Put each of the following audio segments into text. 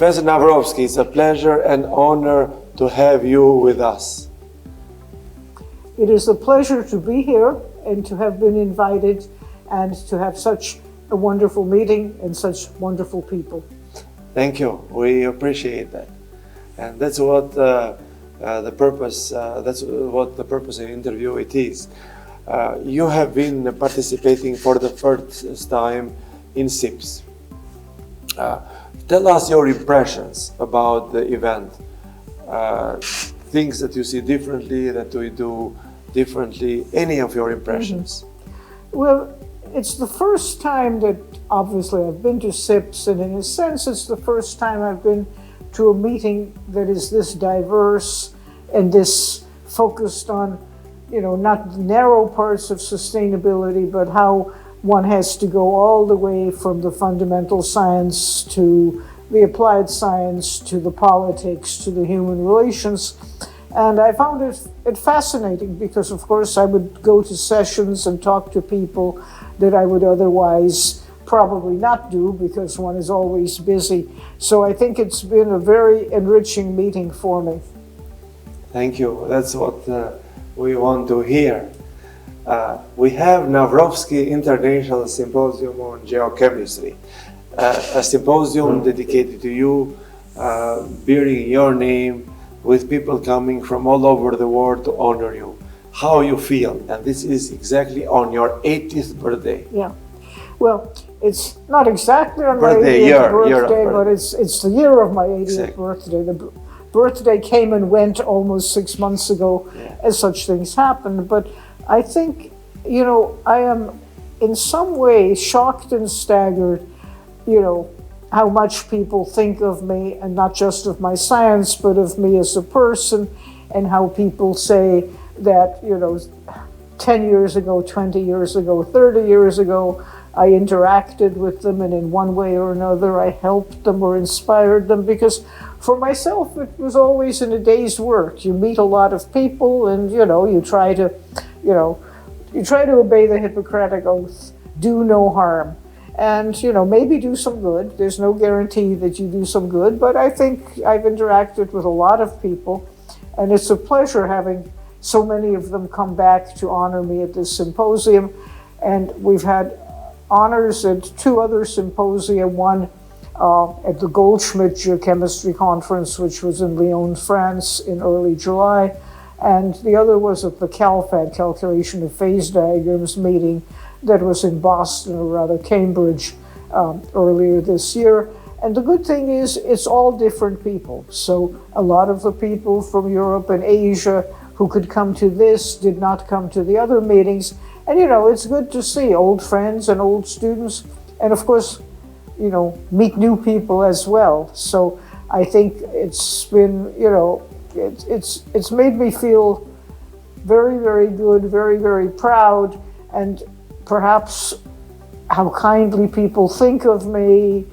Professor Navrotsky, it's a pleasure and honor to have you with us. It is a pleasure to be here and to have been invited and to have such a wonderful meeting and such wonderful people. Thank you. We appreciate that. And that's what the purpose of the interview it is. You have been participating for the first time in SIPS. Tell us your impressions about the event. Things that you see differently, that we do differently, any of your impressions? Well, it's the first time that obviously I've been to SIPS, and in a sense it's the first time I've been to a meeting that is this diverse and this focused on, not narrow parts of sustainability, but how one has to go all the way from the fundamental science to the applied science to the politics to the human relations. And I found it fascinating because, of course, I would go to sessions and talk to people that I would otherwise probably not do because one is always busy. So I think it's been a very enriching meeting for me. Thank you. That's what we want to hear. We have Navrotsky International Symposium on Geochemistry, a symposium dedicated to you, bearing your name, with people coming from all over the world to honor you. How you feel, and this is exactly on your 80th birthday. Yeah, well, it's not exactly on my 80th birthday, but it's the year of my 80th birthday. The birthday came and went almost 6 months ago, as such things happen. But I think, I am in some way shocked and staggered, how much people think of me, and not just of my science, but of me as a person, and how people say that, 10 years ago, 20 years ago, 30 years ago, I interacted with them, and in one way or another, I helped them or inspired them, because for myself, it was always in a day's work. You meet a lot of people, and, you try to obey the Hippocratic Oath, do no harm. And, maybe do some good. There's no guarantee that you do some good, but I think I've interacted with a lot of people, and it's a pleasure having so many of them come back to honor me at this symposium. And we've had honors at 2 other symposia, one at the Goldschmidt Geochemistry Conference, which was in Lyon, France in early July, and the other was at the CalFAT, Calculation of Phase Diagrams meeting, that was in Boston, or rather Cambridge, earlier this year. And the good thing is it's all different people. So a lot of the people from Europe and Asia who could come to this did not come to the other meetings. And it's good to see old friends and old students, and of course, meet new people as well. So I think it's been, it's made me feel very, very good, very, very proud, and perhaps how kindly people think of me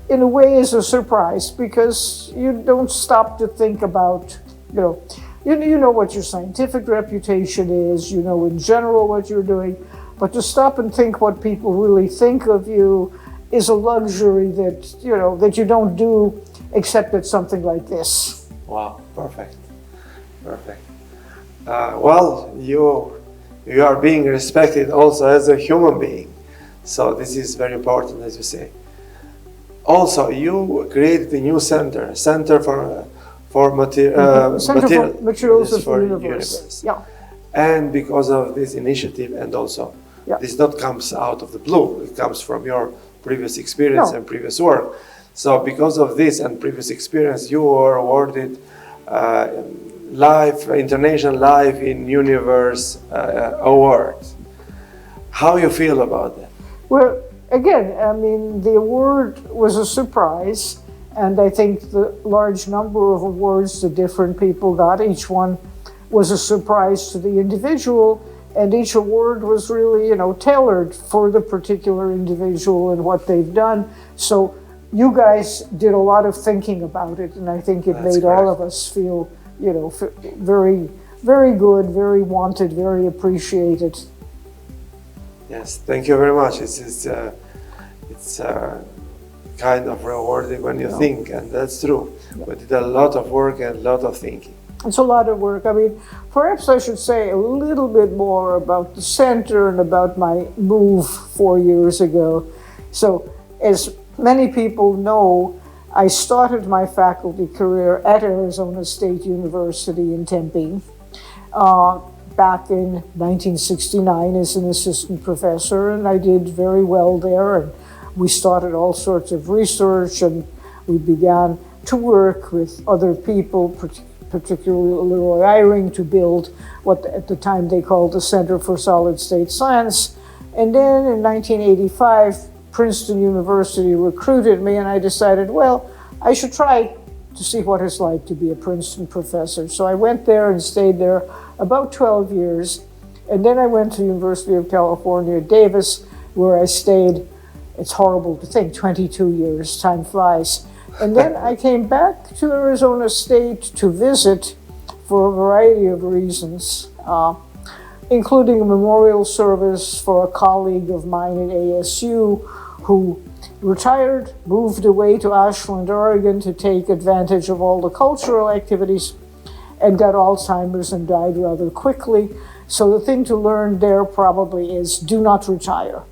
in a way is a surprise, because you don't stop to think about, you know what your scientific reputation is, in general what you're doing, but to stop and think what people really think of you is a luxury that, that you don't do except at something like this. Wow, perfect. Well, you are being respected also as a human being. So this is very important, as you say. Also, you created a new center for materials of the universe. Yeah. And because of this initiative, and also this not comes out of the blue, it comes from your previous experience and previous work. So because of this and previous experience, you were awarded International Life in Universe Award. How you feel about that? Well, again, the award was a surprise, and I think the large number of awards that different people got, each one was a surprise to the individual, and each award was really, tailored for the particular individual and what they've done. So you guys did a lot of thinking about it, and I think it made all of us feel, very, very good, very wanted, very appreciated. Yes, thank you very much. It's kind of rewarding when you think, and that's true. We did a lot of work and a lot of thinking. It's a lot of work. I mean, perhaps I should say a little bit more about the center and about my move 4 years ago. So, as many people know, I started my faculty career at Arizona State University in Tempe back in 1969 as an assistant professor, and I did very well there. And we started all sorts of research, and we began to work with other people, particularly Leroy Eyring, to build what at the time they called the Center for Solid State Science. And then in 1985, Princeton University recruited me, and I decided, well, I should try to see what it's like to be a Princeton professor. So I went there and stayed there about 12 years. And then I went to the University of California, Davis, where I stayed, it's horrible to think, 22 years, time flies. And then I came back to Arizona State to visit for a variety of reasons, including a memorial service for a colleague of mine at ASU who retired, moved away to Ashland, Oregon to take advantage of all the cultural activities, and got Alzheimer's and died rather quickly. So the thing to learn there probably is do not retire.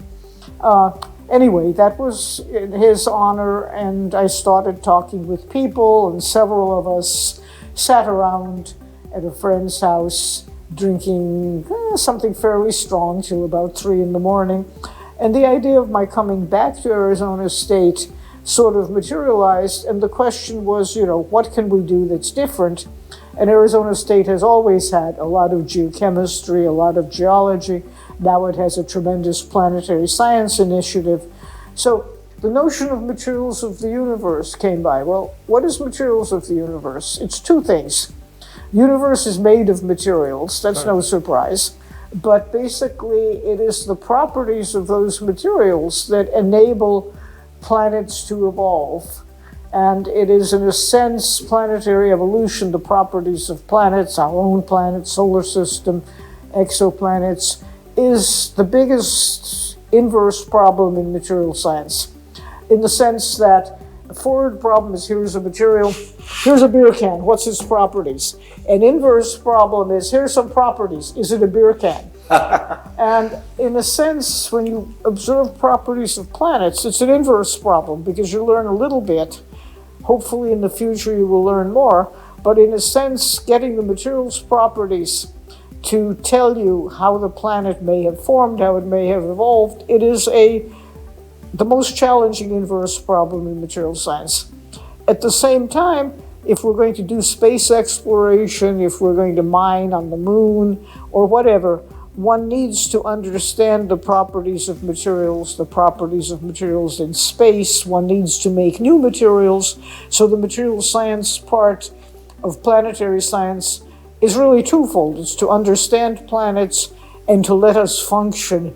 Anyway, that was in his honor, and I started talking with people, and several of us sat around at a friend's house drinking something fairly strong till about 3 in the morning. And the idea of my coming back to Arizona State sort of materialized, and the question was, what can we do that's different? And Arizona State has always had a lot of geochemistry, a lot of geology. Now it has a tremendous planetary science initiative. So the notion of materials of the universe came by. Well, what is materials of the universe? It's two things. Universe is made of materials, that's no surprise. But basically it is the properties of those materials that enable planets to evolve. And it is, in a sense, planetary evolution, the properties of planets, our own planet, solar system, exoplanets, is the biggest inverse problem in material science, in the sense that a forward problem is here's a material, here's a beer can, what's its properties? An inverse problem is here's some properties, is it a beer can? And in a sense, when you observe properties of planets, it's an inverse problem because you learn a little bit. Hopefully in the future you will learn more, but in a sense, getting the materials properties to tell you how the planet may have formed, how it may have evolved, it is the most challenging inverse problem in material science. At the same time, if we're going to do space exploration, if we're going to mine on the moon or whatever, one needs to understand the properties of materials, the properties of materials in space. One needs to make new materials. So the material science part of planetary science is really twofold. It's to understand planets and to let us function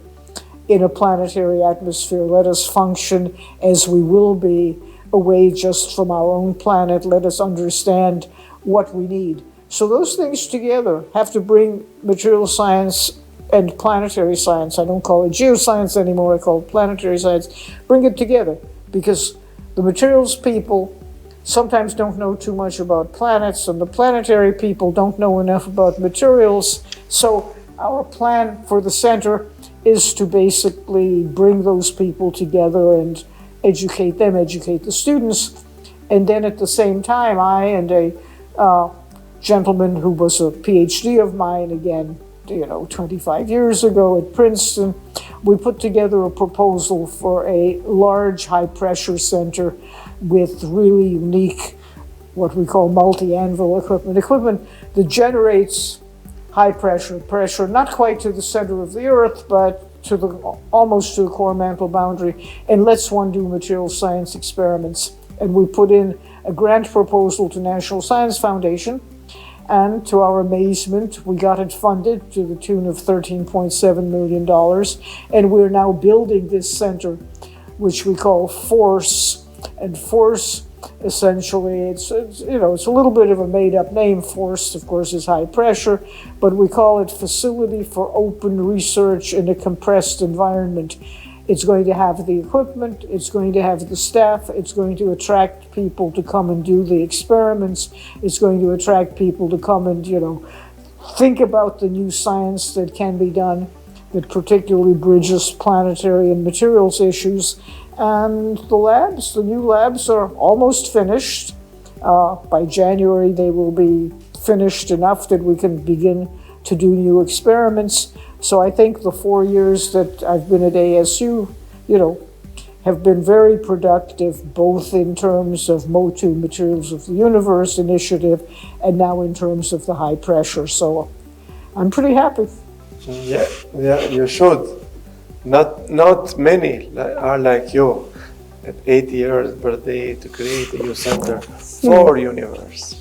in a planetary atmosphere. Let us function as we will be away just from our own planet. Let us understand what we need. So those things together have to bring material science and planetary science. I don't call it geoscience anymore, I call it planetary science. Bring it together, because the materials people sometimes don't know too much about planets, and the planetary people don't know enough about materials. So our plan for the center is to basically bring those people together and educate them, educate the students. And then at the same time, I and a gentleman who was a PhD of mine, again, 25 years ago at Princeton, we put together a proposal for a large high-pressure center with really unique, what we call multi-anvil equipment that generates high pressure, not quite to the center of the Earth, but almost to the core mantle boundary, and lets one do material science experiments. And we put in a grant proposal to National Science Foundation, and to our amazement, we got it funded to the tune of $13.7 million, and we're now building this center, which we call FORCE. And FORCE, essentially, it's a little bit of a made-up name. FORCE, of course, is high pressure, but we call it Facility for Open Research in a Compressed Environment. It's going to have the equipment, it's going to have the staff, it's going to attract people to come and do the experiments, it's going to attract people to come and, think about the new science that can be done, that particularly bridges planetary and materials issues. And the new labs are almost finished. By January, they will be finished enough that we can begin to do new experiments. So I think the 4 years that I've been at ASU, have been very productive, both in terms of MOTU, Materials of the Universe initiative, and now in terms of the high pressure. So I'm pretty happy. Yeah, you should. Not many are like you at 80 years birthday to create a new center for universe.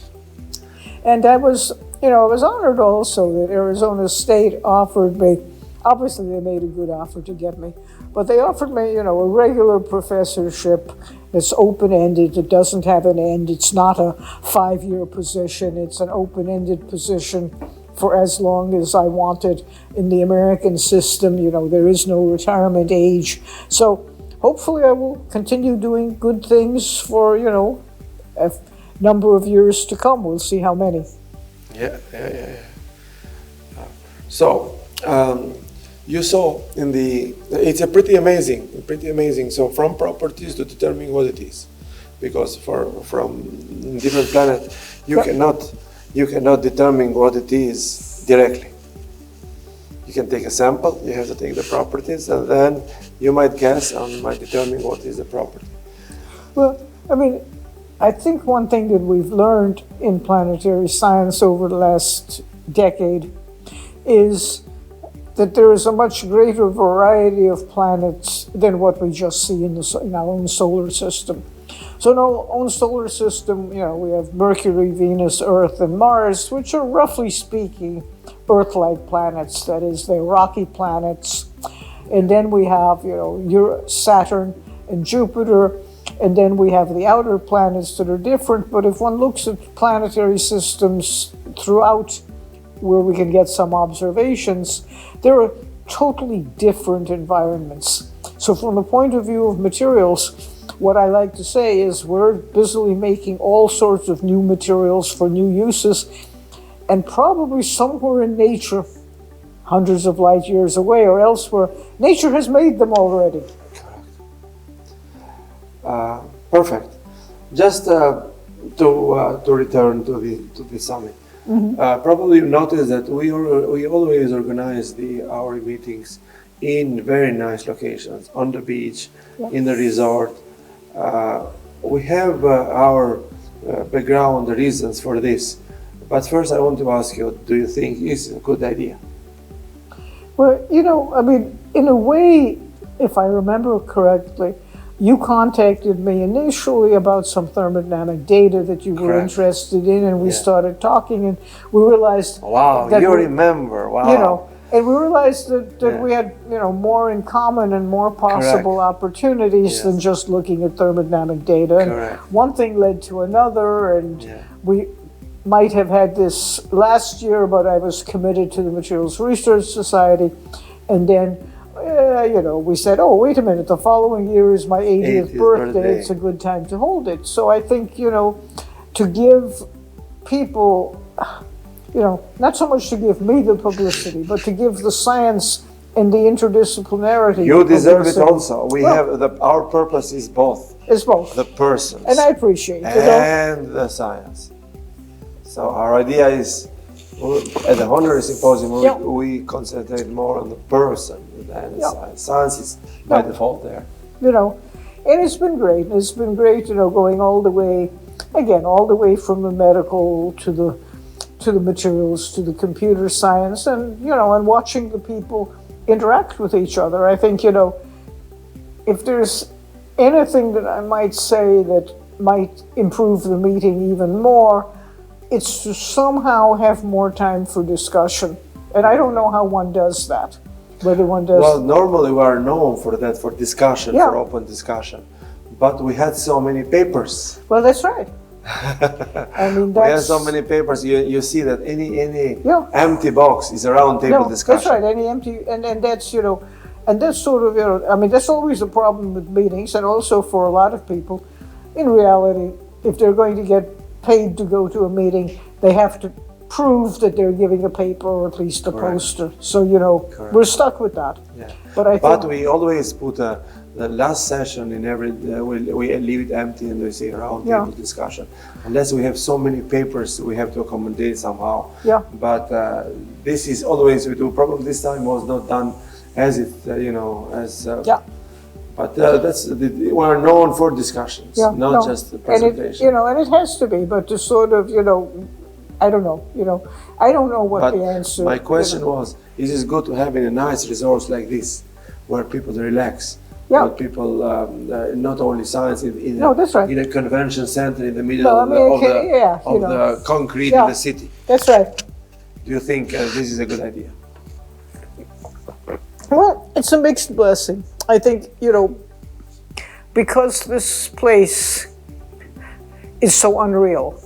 And I was honored also that Arizona State offered me, obviously they made a good offer to get me, but they offered me, a regular professorship that's open-ended, it doesn't have an end, it's not a 5-year position, it's an open-ended position for as long as I wanted. In the American system, there is no retirement age. So hopefully I will continue doing good things for, a number of years to come. We'll see how many. Yeah. So, you saw it's a pretty amazing. So from properties to determining what it is, because from different planet, you cannot determine what it is directly. You can take a sample, you have to take the properties, and then you might guess and might determine what is the property. Well, I think one thing that we've learned in planetary science over the last decade is that there is a much greater variety of planets than what we just see in our own solar system. So in our own solar system, we have Mercury, Venus, Earth, and Mars, which are roughly speaking Earth-like planets. That is, they're rocky planets. And then we have, Saturn and Jupiter. And then we have the outer planets that are different. But if one looks at planetary systems throughout where we can get some observations, there are totally different environments. So from the point of view of materials, what I like to say is we're busily making all sorts of new materials for new uses, and probably somewhere in nature, hundreds of light years away or elsewhere, nature has made them already. Perfect. Just to return to the summit. Mm-hmm. Probably you noticed that we always organize our meetings in very nice locations, on the beach, in the resort. We have our background reasons for this. But first I want to ask you, do you think it's a good idea? Well, in a way, if I remember correctly, you contacted me initially about some thermodynamic data that you were interested in, and we started talking, and we realized that you remember. Wow. And we realized that we had more in common and more possible opportunities than just looking at thermodynamic data. And one thing led to another, and we might have had this last year, but I was committed to the Materials Research Society, and then we said, oh, wait a minute, the following year is my 80th birthday. It's a good time to hold it. So I think, to give people, not so much to give me the publicity, but to give the science and the interdisciplinarity. You deserve it also. Our purpose is both. It's both. The persons. And I appreciate it. And the science. So our idea is, at the Honorary Symposium, we concentrate more on the person than the science. Science is by default there. And it's been great. It's been great, going all the way from the medical to the materials to the computer science, and and watching the people interact with each other. I think if there's anything that I might say that might improve the meeting even more, it's to somehow have more time for discussion. And I don't know how one does that. Whether one does. Well, normally we are known for that, for discussion, for open discussion. But we had so many papers. Well, that's right. We have so many papers. You see that any empty box is a round table discussion. That's right. Any empty, and that's And that's sort of, I mean, that's always a problem with meetings, and also for a lot of people. In reality, if they're going to get paid to go to a meeting, they have to prove that they're giving a paper or at least a poster. So, we're stuck with that. Yeah. But we always put the last session in every, we leave it empty and we say round table discussion. Unless we have so many papers, we have to accommodate somehow. Yeah. But this is always we do. Probably this time was not done as it, But we are known for discussions, not just the presentation. And it has to be, but to sort of, I don't know, I don't know what the answer. My question was, is it good to have in a nice resort like this, where people relax? Yeah. But people, not only science, in a convention center in the middle of the concrete in the city. That's right. Do you think this is a good idea? Well, it's a mixed blessing. I think, because this place is so unreal.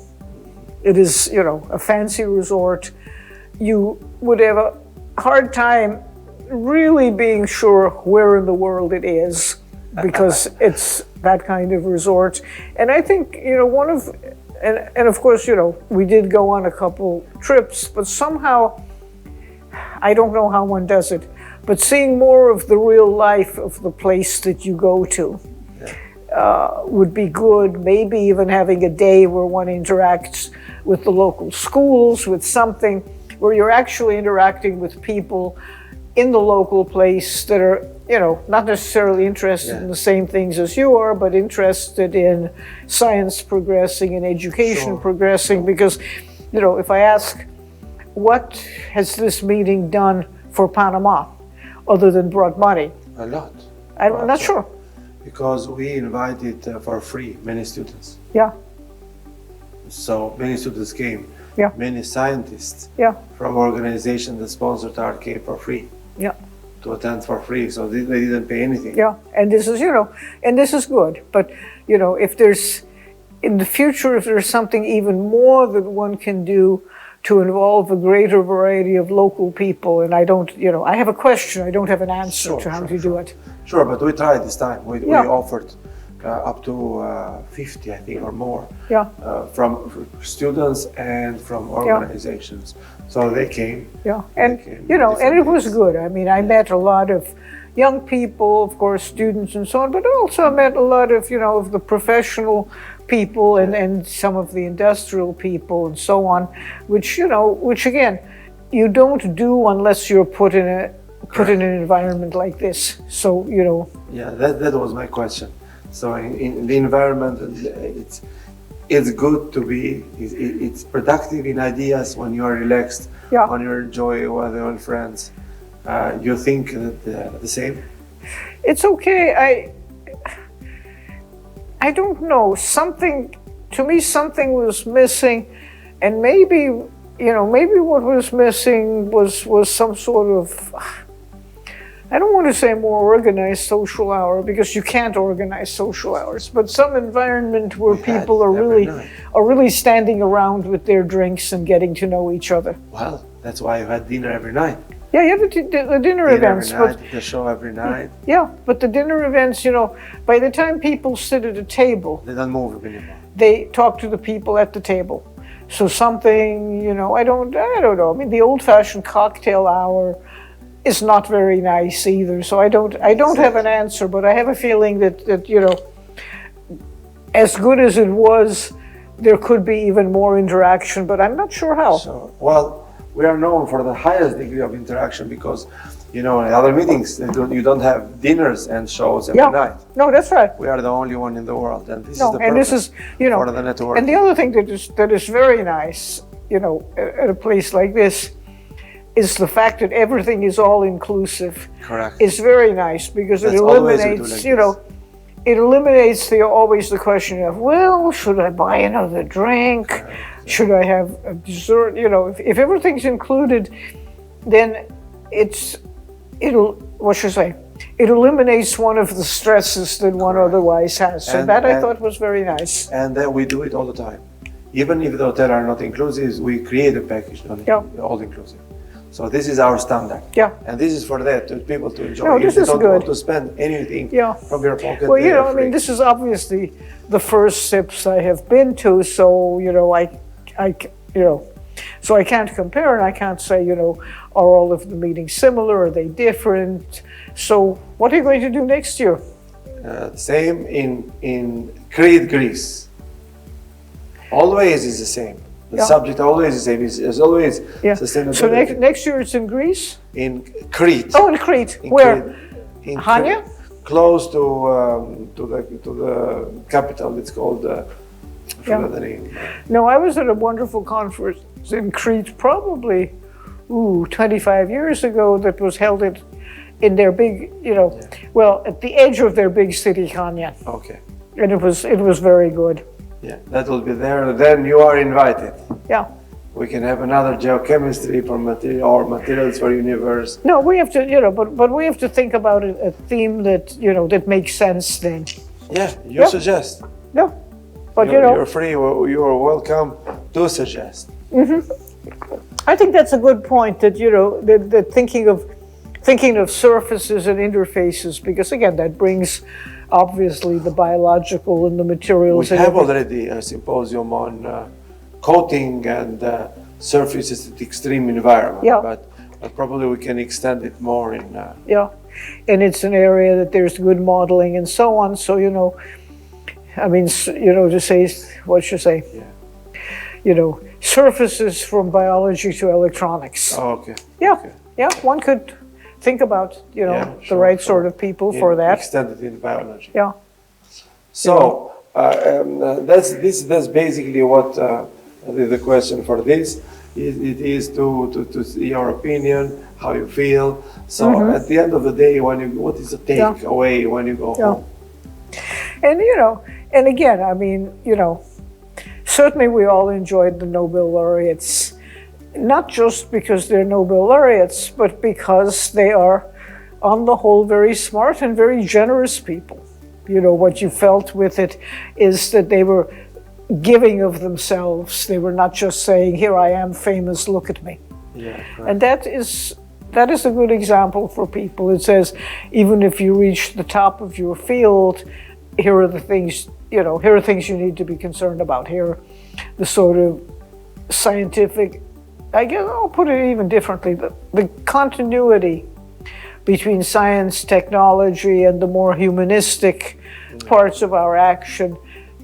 It is, a fancy resort. You would have a hard time really being sure where in the world it is, because it's that kind of resort. And I think, and of course, we did go on a couple trips, but somehow, I don't know how one does it, but seeing more of the real life of the place that you go to would be good. Maybe even having a day where one interacts with the local schools, with something where you're actually interacting with people in the local place that are, not necessarily interested in the same things as you are, but interested in science progressing and education progressing. Because, if I ask, what has this meeting done for Panama, other than brought money? A lot. I'm not sure. Because we invited for free many students. Yeah. So many students came. Yeah. Many scientists from organizations that sponsored art came for free. Yeah. To attend for free, so they didn't pay anything. Yeah, and this is, and this is good. But, if there's, in the future, if there's something even more that one can do to involve a greater variety of local people, and I don't, I have a question, I don't have an answer to how to do it. Sure, but we tried this time. We offered up to 50, I think, or more, from students and from organizations. So they came. Yeah, and and it was good. I mean, I met a lot of young people, of course, students and so on, but also I met a lot of, of the professional people and some of the industrial people and so on, which, which again, you don't do unless you're put in an environment like this. So, Yeah, that was my question. So in the environment, it's good to be, it's productive in ideas when you are relaxed, when you enjoy with your friends. You think that the same? It's okay. I don't know. To me, something was missing, and maybe what was missing was some sort of, I don't want to say more organized social hour, because you can't organize social hours, but some environment where people are really standing around with their drinks and getting to know each other. Well, that's why you had dinner every night. Yeah, you have the dinner events. Every night, the show every night. Yeah, but the dinner events, by the time people sit at a table, they don't move anymore. They talk to the people at the table. So something, I don't know. I mean, the old-fashioned cocktail hour is not very nice either. So I don't have an answer, but I have a feeling that as good as it was, there could be even more interaction, but I'm not sure how. So, well, we are known for the highest degree of interaction because, in other meetings, you don't have dinners and shows every night. No, that's right. We are the only one in the world, and this is the and this is, for the network. And the other thing that is very nice, at a place like this, is the fact that everything is all inclusive. Correct. It's very nice because it eliminates, it eliminates always the question of, well, should I buy another drink? Correct. Should I have a dessert? If everything's included, then it eliminates one of the stresses that one otherwise has. So I thought was very nice. And then we do it all the time. Even if the hotel are not inclusive, we create a package, all inclusive. So this is our standard. Yeah. And this is for that, to people to enjoy. No, If this they is don't good. want to spend anything Yeah. from your pocket, Well, they you know, are I mean, free. this is obviously the first SIPS I have been to, so, you know, you know, so I can't compare and I can't say, you know, are all of the meetings similar? Are they different? So what are you going to do next year? Same in Crete, Greece. Always is the same. The Yeah. subject always is the same. Is always Yeah. sustainability. So next year it's in Greece? In Crete. Oh, in Crete. In Where? Crete. In Hania? Crete. Close to the capital. It's called. I forgot the name. No, I was at a wonderful conference in Crete probably, 25 years ago that was held in their big, you know, well, at the edge of their big city, Hania. Okay. And it was very good. Yeah, that will be there. Then you are invited. Yeah. We can have another geochemistry for material or materials for universe. No, we have to, you know, but we have to think about a theme that, you know, that makes sense then. Yeah, you Yeah. suggest. No, but You're, you know, you're free. You are welcome to suggest. I think that's a good point that, you know, that thinking of surfaces and interfaces, because again, that brings obviously the biological and the materials. We and have everything. already a symposium on coating and surfaces in extreme environment, Yeah. but probably we can extend it more in. Yeah, and it's an area that there's good modeling and so on. So, you know, I mean, you know, to say, what should I say? Yeah. You know, surfaces from biology to electronics. Oh, okay. Yeah, Okay. yeah, one could think about, you know, Yeah, the sure, right sure. sort of people for that. Extended in biology. Yeah, So that's basically what the question for this. It is to see your opinion, how you feel. So at the end of the day, what is the Yeah. takeaway when you go Yeah. home? and you know, and again, I mean, you know, certainly we all enjoyed the Nobel laureates, not just because they're Nobel laureates, but because they are, on the whole, very smart and very generous people. You know, what you felt with it is that they were giving of themselves. They were not just saying, here I am famous, look at me. Yeah. Correct. And that is a good example for people. It says, even if you reach the top of your field, here are the things, you know, here are things you need to be concerned about. Here are the sort of scientific, I guess I'll put it even differently, the continuity between science, technology, and the more humanistic parts of our action.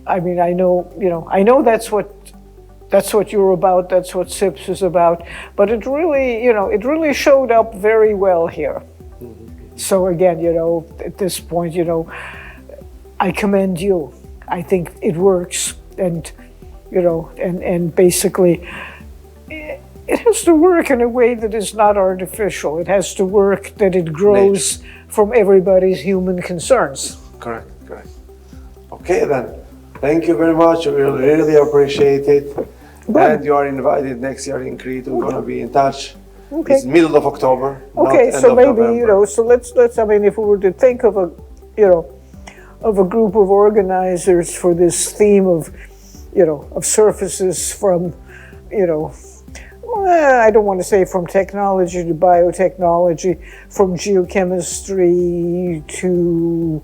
I mean, I know, you know, I know that's what you're about, that's what SIPS is about, but it really, you know, it really showed up very well here. So again, you know, at this point, you know, I commend you. I think it works, and, you know, and basically, it has to work in a way that is not artificial. It has to work that it grows from everybody's human concerns. Correct. Okay then. Thank you very much. We really appreciate it. Good. And you are invited next year in Crete. We're going to be in touch. Okay. It's middle of October. Okay, not so end of maybe, November. you know, so let's, I mean, if we were to think of a, you know, of a group of organizers for this theme of, you know, of surfaces from, you know, I don't want to say from technology to biotechnology, from geochemistry to,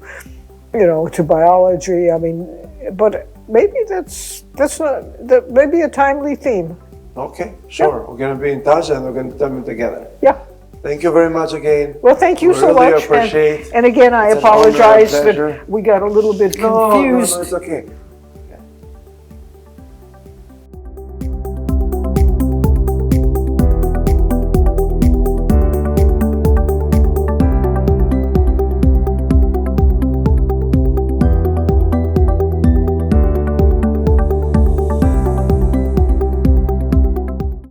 you know, to biology. I mean, but maybe that's not, that may be a timely theme. Okay, sure. We're going to be in touch and we're going to determine together. Yeah. Thank you very much again. Well, thank you We so really much. appreciate And again, I It's an honor and apologize pleasure. that we got a little bit No, confused. it's okay.